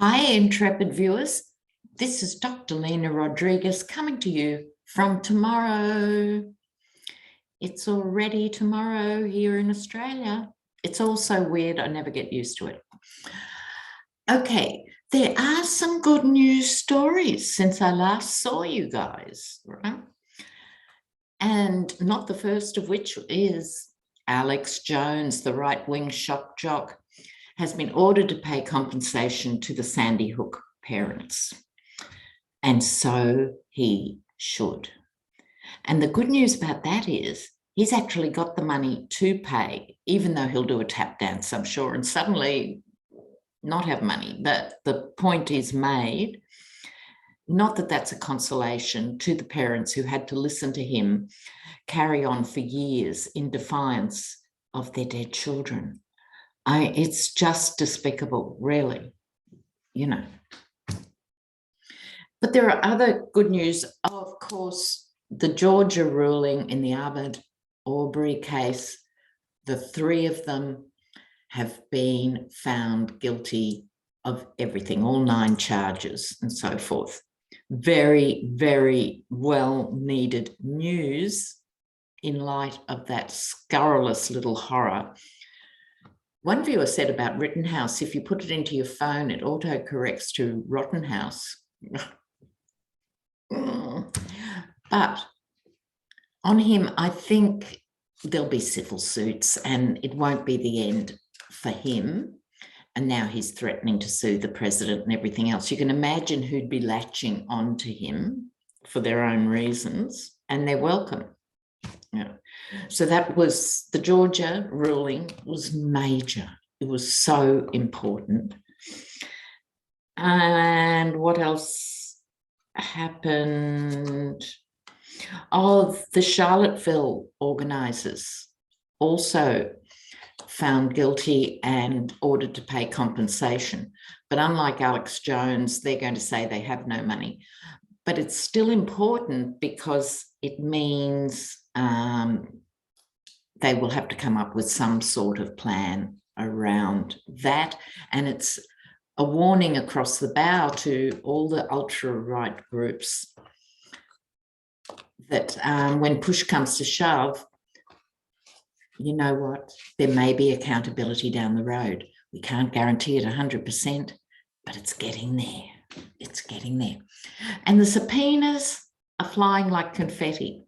Hi, intrepid viewers. This is Dr. Lena Rodriguez coming to you from tomorrow. It's already tomorrow here in Australia. It's all so weird, I never get used to it. Okay, there are some good news stories since I last saw you guys, right? And not the first of which is Alex Jones, the right-wing shock jock, has been ordered to pay compensation to the Sandy Hook parents. And so he should. And the good news about that is he's actually got the money to pay, even though he'll do a tap dance, I'm sure, and suddenly not have money. The point is made. Not that that's a consolation to the parents who had to listen to him carry on for years in defiance of their dead children. It's just despicable, really, you know. But there are other good news. Of course, the Georgia ruling in the Arbery case, the three of them have been found guilty of everything, all 9 charges and so forth. Very, very well needed news in light of that scurrilous little horror. One viewer said about Rittenhouse, if you put it into your phone, it autocorrects to Rottenhouse. But on him, I think there'll be civil suits and it won't be the end for him. And now he's threatening to sue the president and everything else. You can imagine who'd be latching onto him for their own reasons, and they're welcome. Yeah. So that was the Georgia ruling was major. It was so important. And what else happened? Oh, the Charlottesville organisers also found guilty and ordered to pay compensation. But unlike Alex Jones, they're going to say they have no money. But it's still important because it means they will have to come up with some sort of plan around that. And it's a warning across the bow to all the ultra-right groups that when push comes to shove, you know what, there may be accountability down the road. We can't guarantee it 100%, but it's getting there. It's getting there. And the subpoenas are flying like confetti,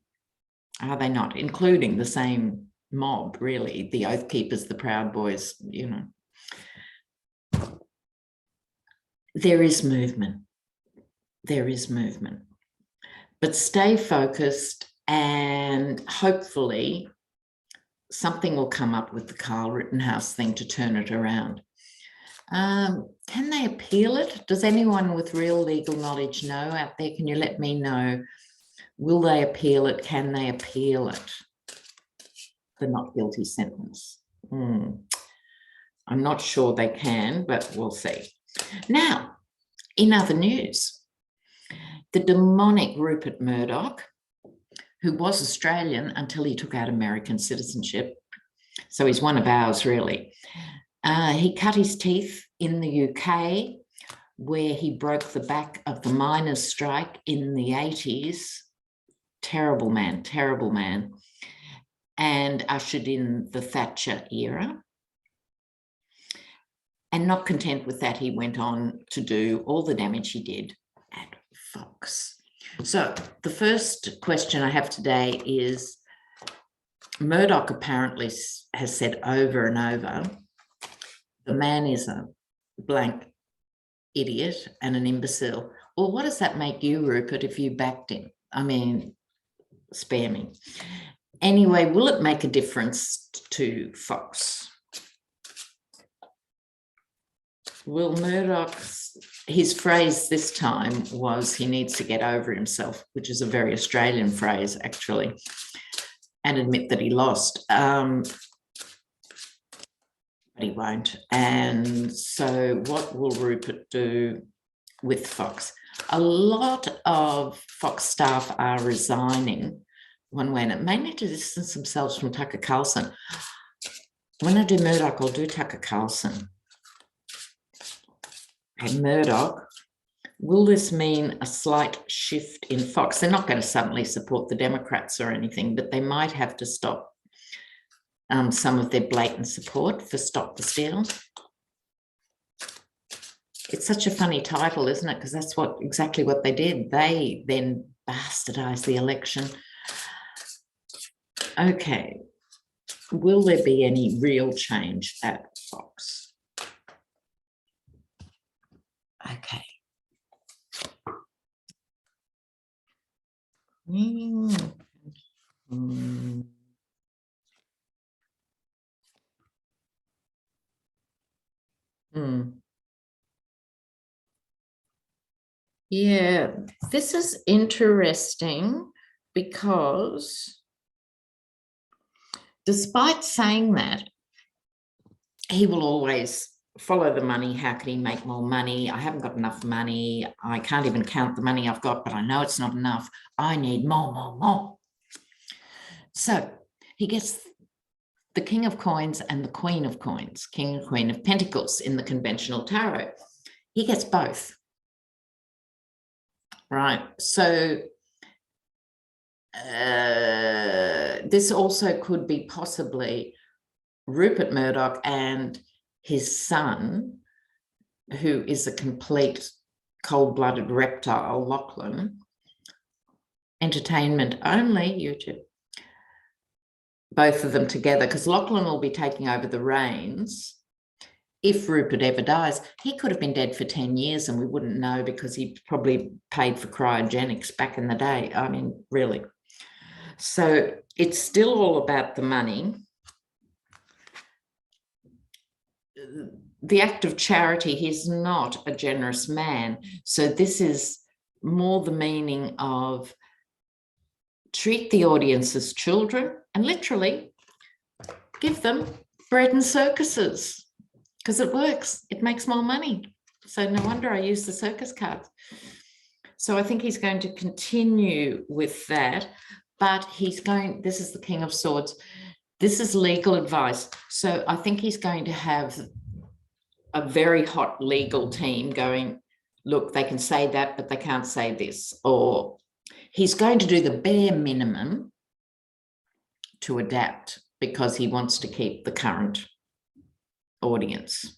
are they not? Including the same mob, really, the Oath Keepers, the Proud Boys, you know. There is movement. There is movement. But stay focused and hopefully something will come up with the Kyle Rittenhouse thing to turn it around. Can they appeal it? Does anyone with real legal knowledge know out there? Can you let me know? Will they appeal it? Can they appeal it? The not guilty sentence. I'm not sure they can, but we'll see. Now, in other news, the demonic Rupert Murdoch, who was Australian until he took out American citizenship, so he's one of ours, really. He cut his teeth in the UK, where he broke the back of the miners' strike in the 80s. Terrible man, and ushered in the Thatcher era. And not content with that, he went on to do all the damage he did at Fox. So the first question I have today is, Murdoch apparently has said over and over, the man is a blank idiot and an imbecile. Well, what does that make you, Rupert, if you backed him? I mean, spare me. Anyway, will it make a difference to Fox? Will Murdoch, his phrase this time was he needs to get over himself, which is a very Australian phrase, actually, and admit that he lost. But he won't. And so what will Rupert do with Fox? A lot of Fox staff are resigning one way, and it may need to distance themselves from Tucker Carlson. When I do Murdoch, I'll do Tucker Carlson. Okay, Murdoch. Will this mean a slight shift in Fox? They're not going to suddenly support the Democrats or anything, but they might have to stop some of their blatant support for Stop the Steal. It's such a funny title, isn't it? Because that's exactly what they did. They then bastardized the election. Okay. Will there be any real change at Fox? Okay. Yeah, this is interesting because despite saying that, he will always follow the money. How can he make more money? I haven't got enough money. I can't even count the money I've got, but I know it's not enough. I need more. So he gets the King of Coins and the Queen of Coins, King and Queen of Pentacles in the conventional tarot. He gets both. Right. So this also could be possibly Rupert Murdoch and his son, who is a complete cold-blooded reptile, Lachlan. Entertainment only, YouTube. Both of them together, because Lachlan will be taking over the reins. If Rupert ever dies, he could have been dead for 10 years and we wouldn't know because he probably paid for cryogenics back in the day. I mean, really. So it's still all about the money. The act of charity, he's not a generous man. So this is more the meaning of treat the audience as children and literally give them bread and circuses because it works. It makes more money. So no wonder I use the circus cards. So I think he's going to continue with that, but this is the King of Swords. This is legal advice. So I think he's going to have a very hot legal team going, look, they can say that, but they can't say this. Or he's going to do the bare minimum to adapt because he wants to keep the current audience.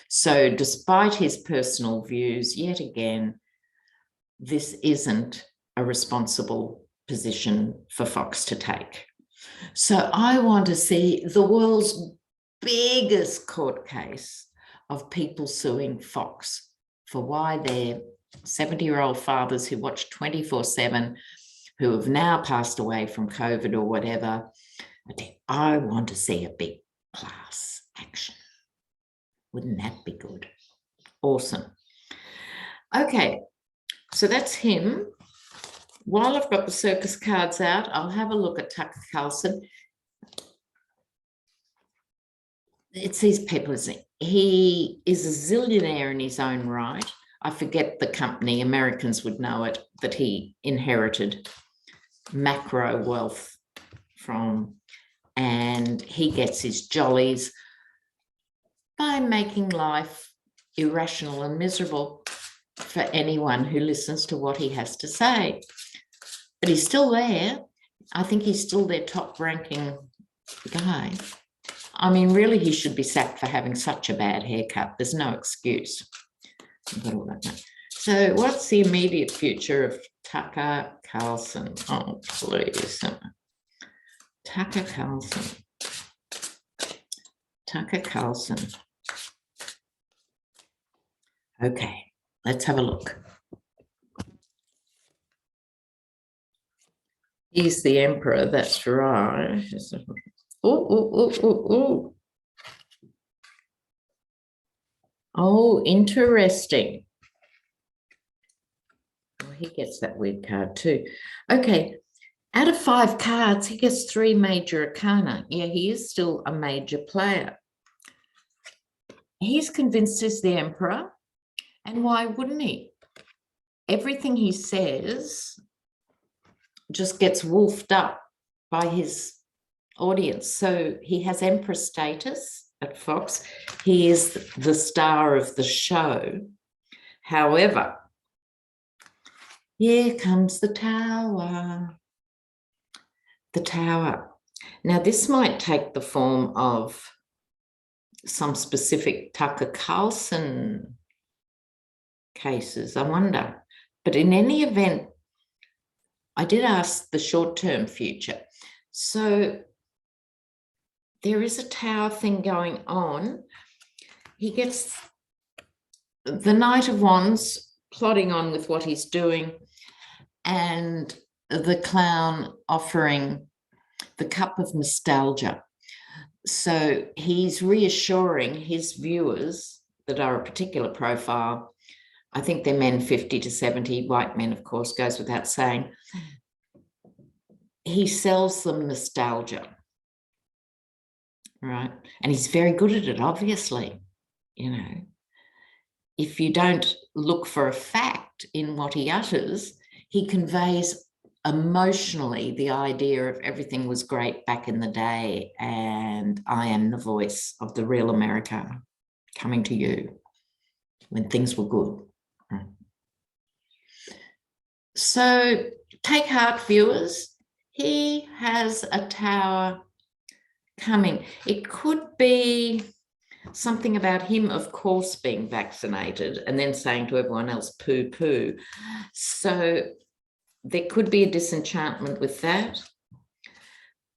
So despite his personal views, yet again, this isn't a responsible position for Fox to take. So I want to see the world's biggest court case of people suing Fox for why their 70-year-old fathers who watch 24/7, who have now passed away from COVID or whatever. I want to see a big class action. Wouldn't that be good? Awesome. Okay, so that's him. While I've got the circus cards out, I'll have a look at Tucker Carlson. It's these people, isn't it? He is a zillionaire in his own right. I forget the company, Americans would know it, that he inherited macro wealth from, and he gets his jollies by making life irrational and miserable for anyone who listens to what he has to say. But he's still there. I think he's still their top-ranking guy. I mean, really, he should be sacked for having such a bad haircut. There's no excuse. So what's the immediate future of Tucker Carlson? Oh, please. Tucker Carlson. Tucker Carlson. Okay, let's have a look. He's the emperor, that's right. Oh, interesting. Oh, he gets that weird card too. Okay, out of 5 cards, he gets 3 major arcana. Yeah, he is still a major player. He's convinced he's the emperor, and why wouldn't he? Everything he says just gets wolfed up by his audience. So he has emperor status at Fox. He is the star of the show. However, here comes the tower. The tower. Now, this might take the form of some specific Tucker Carlson cases, I wonder. But in any event, I did ask the short-term future. So there is a tower thing going on. He gets the Knight of Wands plodding on with what he's doing, and the clown offering the cup of nostalgia. So he's reassuring his viewers that are a particular profile. I think they're men 50 to 70, white men, of course, goes without saying. He sells them nostalgia, right? And he's very good at it, obviously. You know, if you don't look for a fact in what he utters, he conveys emotionally the idea of everything was great back in the day and I am the voice of the real America coming to you when things were good. So take heart, viewers. He has a tower coming. It could be something about him, of course, being vaccinated and then saying to everyone else, poo poo. So there could be a disenchantment with that.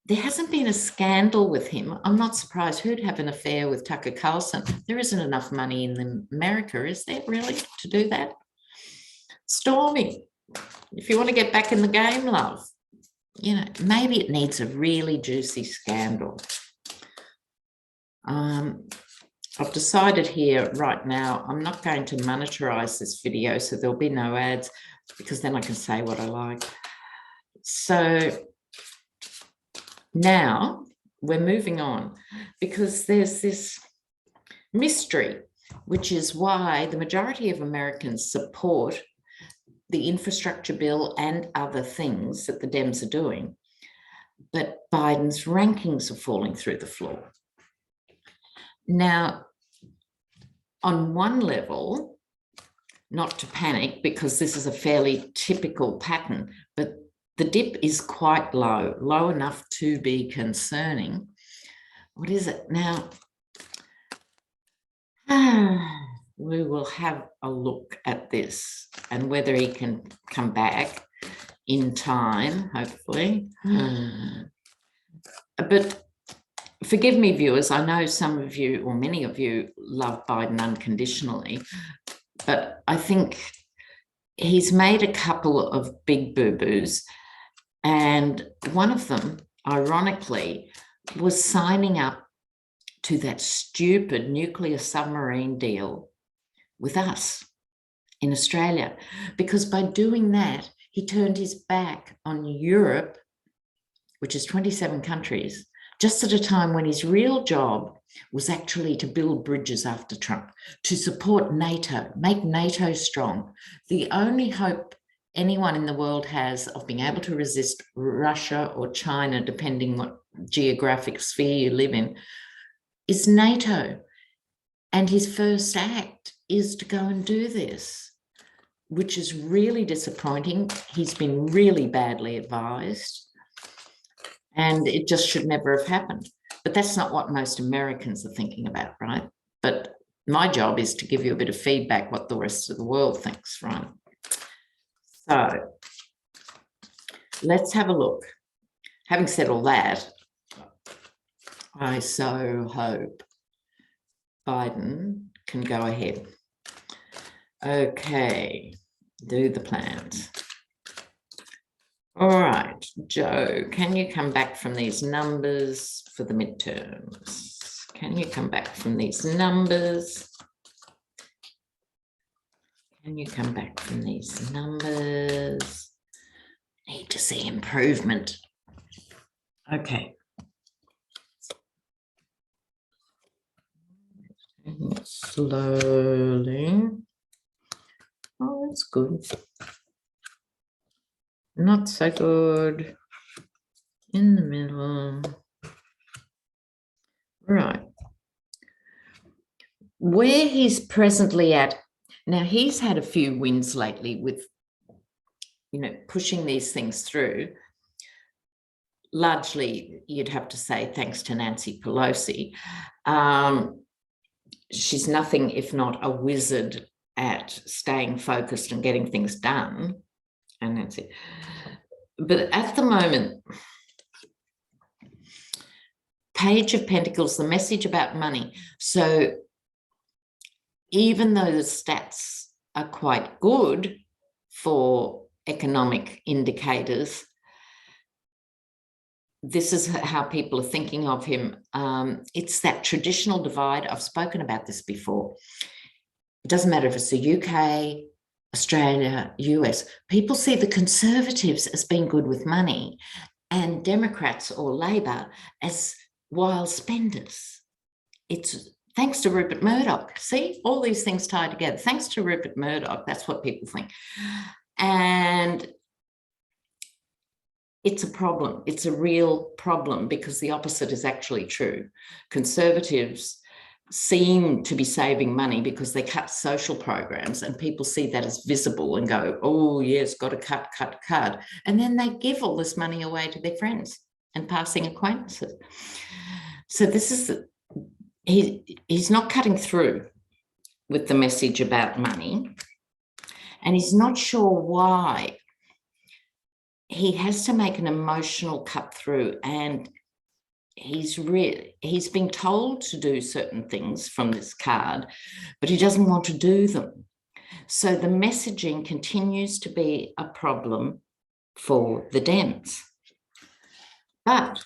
There hasn't been a scandal with him. I'm not surprised. Who'd have an affair with Tucker Carlson? There isn't enough money in America, is there, really, to do that? Stormy, if you want to get back in the game, love, you know, maybe it needs a really juicy scandal. I've decided here right now, I'm not going to monetize this video, so there'll be no ads, because then I can say what I like. So now we're moving on, because there's this mystery, which is why the majority of Americans support the infrastructure bill and other things that the Dems are doing, but Biden's rankings are falling through the floor. Now, on one level, not to panic, because this is a fairly typical pattern, but the dip is quite low, low enough to be concerning. What is it now? We will have a look at this and whether he can come back in time, hopefully. But forgive me, viewers, I know some of you, or many of you, love Biden unconditionally, but I think he's made a couple of big boo-boos, and one of them, ironically, was signing up to that stupid nuclear submarine deal with us in Australia, because by doing that, he turned his back on Europe, which is 27 countries, just at a time when his real job was actually to build bridges after Trump, to support NATO, make NATO strong. The only hope anyone in the world has of being able to resist Russia or China, depending what geographic sphere you live in, is NATO. And his first act is to go and do this, which is really disappointing. He's been really badly advised, and it just should never have happened. But that's not what most Americans are thinking about, right? But my job is to give you a bit of feedback what the rest of the world thinks, right? So let's have a look. Having said all that, I so hope Biden can go ahead. Okay, do the plans. All right, Joe, can you come back from these numbers for the midterms? Can you come back from these numbers? Can you come back from these numbers? Need to see improvement. Okay. Slowly. Oh, that's good. Not so good. In the middle. Right. Where he's presently at, now he's had a few wins lately with, pushing these things through. Largely, you'd have to say, thanks to Nancy Pelosi. She's nothing if not a wizard at staying focused and getting things done. And that's it. But at the moment, Page of Pentacles, the message about money. So even though the stats are quite good for economic indicators, this is how people are thinking of him. It's that traditional divide. I've spoken about this before. It doesn't matter if it's the UK, Australia, US. People see the Conservatives as being good with money and Democrats or Labor as wild spenders. It's thanks to Rupert Murdoch. See, all these things tie together. Thanks to Rupert Murdoch, that's what people think. And it's a problem. It's a real problem because the opposite is actually true. Conservatives seem to be saving money because they cut social programs and people see that as visible and go, oh, yes, got to cut. And then they give all this money away to their friends and passing acquaintances. So this is, he's not cutting through with the message about money, and he's not sure why. He has to make an emotional cut through, and he's being told to do certain things from this card, but he doesn't want to do them. So the messaging continues to be a problem for the Dems. But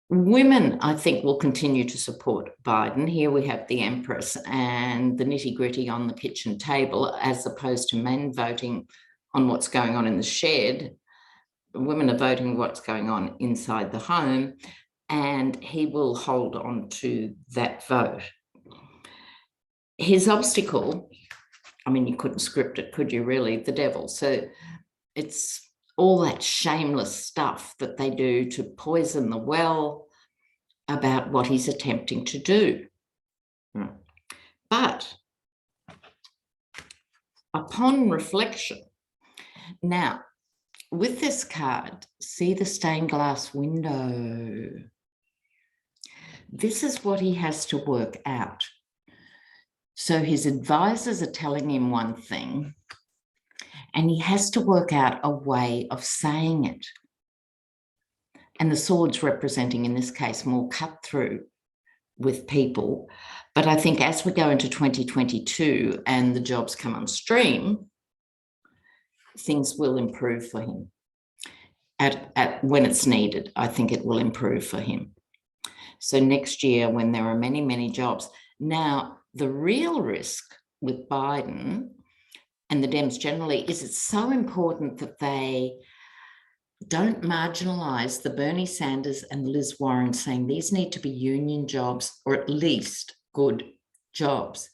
women, I think, will continue to support Biden. Here we have the Empress and the nitty-gritty on the kitchen table, as opposed to men voting on what's going on in the shed. Women are voting what's going on inside the home, and he will hold on to that vote. His obstacle, I mean, you couldn't script it, could you really? The devil. So it's all that shameless stuff that they do to poison the well about what he's attempting to do. But upon reflection, now, with this card, see the stained glass window. This is what he has to work out. So his advisors are telling him one thing, and he has to work out a way of saying it. And the sword's representing, in this case, more cut through with people. But I think as we go into 2022 and the jobs come on stream, things will improve for him. When it's needed, I think it will improve for him. So next year, when there are many, many jobs. Now, the real risk with Biden and the Dems generally is it's so important that they don't marginalise the Bernie Sanders and Liz Warren, saying these need to be union jobs or at least good jobs.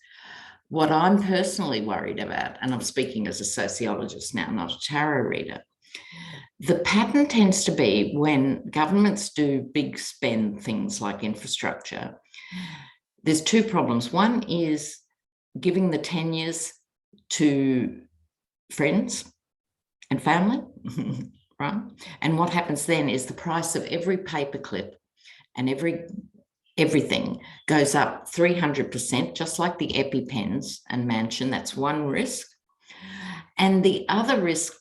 What I'm personally worried about, and I'm speaking as a sociologist now, not a tarot reader, the pattern tends to be when governments do big spend things like infrastructure, there's two problems. One is giving the tenures to friends and family, right? And what happens then is the price of every paperclip and everything goes up 300%, just like the EpiPens and Mansion. That's one risk. And the other risk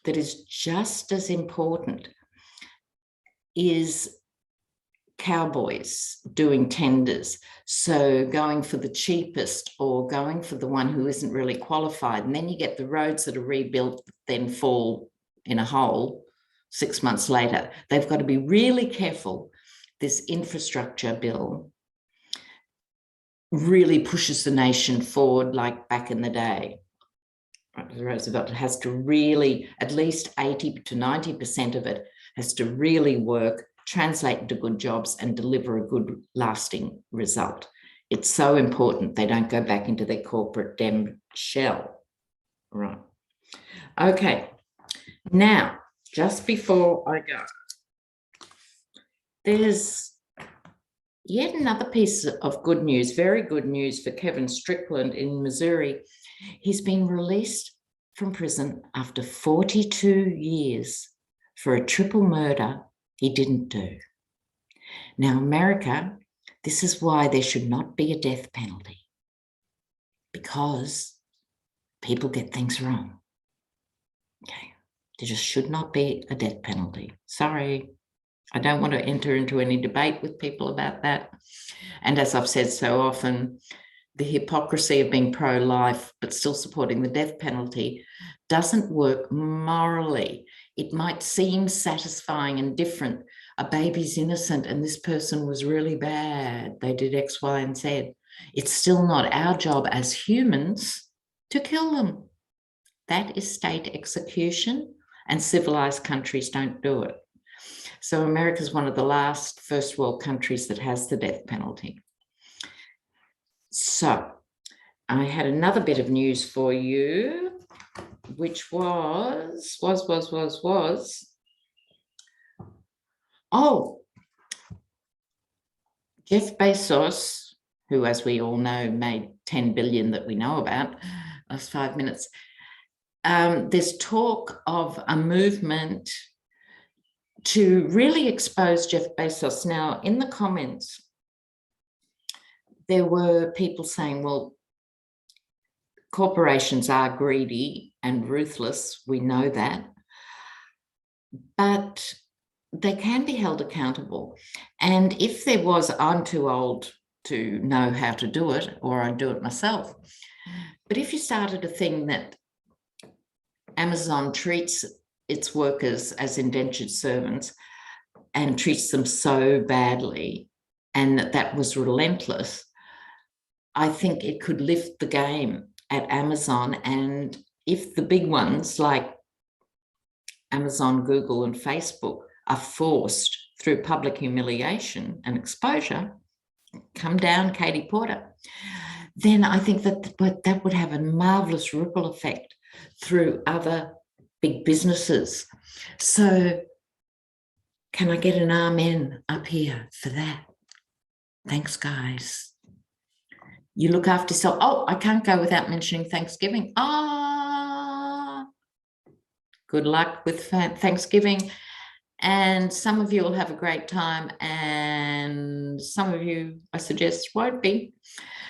that is just as important is cowboys doing tenders. So going for the cheapest or going for the one who isn't really qualified. And then you get the roads that are rebuilt, then fall in a hole 6 months later. They've got to be really careful. This infrastructure bill really pushes the nation forward like back in the day. Roosevelt has to really, at least 80 to 90% of it has to really work, translate into good jobs and deliver a good lasting result. It's so important they don't go back into their corporate Dem shell. Right. Okay. Now, just before I go, there's Yet another piece of good news, very good news for Kevin Strickland in Missouri. He's been released from prison after 42 years for a triple murder he didn't do. Now, America, this is why there should not be a death penalty, because people get things wrong. Okay, there just should not be a death penalty. Sorry, I don't want to enter into any debate with people about that. And as I've said so often, the hypocrisy of being pro-life but still supporting the death penalty doesn't work morally. It might seem satisfying and different. A baby's innocent and this person was really bad. They did X, Y, and Z. It's still not our job as humans to kill them. That is state execution, and civilized countries don't do it. So America is one of the last first world countries that has the death penalty. So I had another bit of news for you, which was, Jeff Bezos, who, as we all know, made 10 billion that we know about, last 5 minutes. There's talk of a movement to really expose Jeff Bezos. Now, in the comments, there were people saying, well, corporations are greedy and ruthless, we know that, but they can be held accountable. And if there was, I'm too old to know how to do it, or I'd do it myself. But if you started a thing that Amazon treats its workers as indentured servants and treats them so badly, and that was relentless, I think it could lift the game at Amazon. And if the big ones like Amazon, Google, and Facebook are forced through public humiliation and exposure, come down, Katie Porter, then I think that would have a marvelous ripple effect through other big businesses. So can I get an amen up here for that? Thanks, guys. You look after yourself. Oh, I can't go without mentioning Thanksgiving. Good luck with Thanksgiving. And some of you will have a great time, and some of you, I suggest, won't be.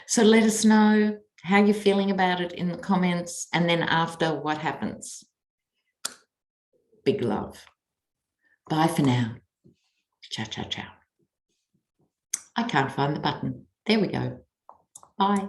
So let us know how you're feeling about it in the comments, and then after, what happens. Big love. Bye for now. Ciao, ciao, ciao. I can't find the button. There we go. Bye.